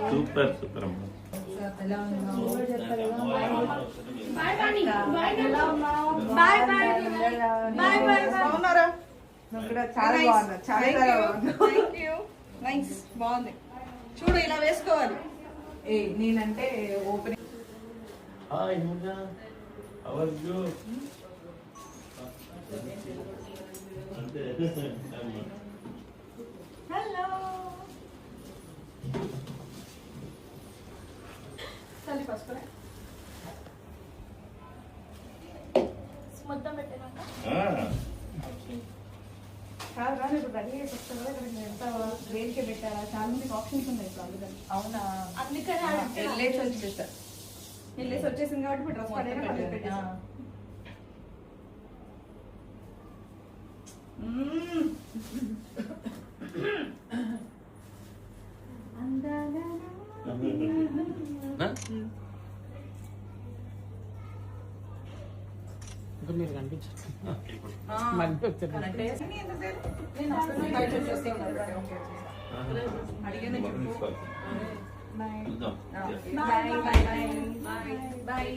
Super super అమ్మ. చాలా బాగుంది, చాలా బాగుంది. చూడు ఇలా వేసుకోవాలి. నేనంటే opening. Hi Munna, how are you? Hello. చలి పసుపురా. మొత్తం పెట్టాక కాదు కానీ ఇప్పుడు రెడీ చేసి వస్తారు కదా, ఇక్కడ ఎంత రేట్కే పెట్టారా? చాలా మందికి ఆప్షన్స్ ఉన్నాయి ఇప్పుడు అందుకని. అవునా? అందుకని వెళ్ళేసి వచ్చేసారు. వెళ్ళేసి వచ్చేసింది కాబట్టి ఇప్పుడు డ్రెస్ పడేలా పెట్టేసారు. మీరు కనిపించారు బాయ్ బాయ్ బాయ్ బాయ్.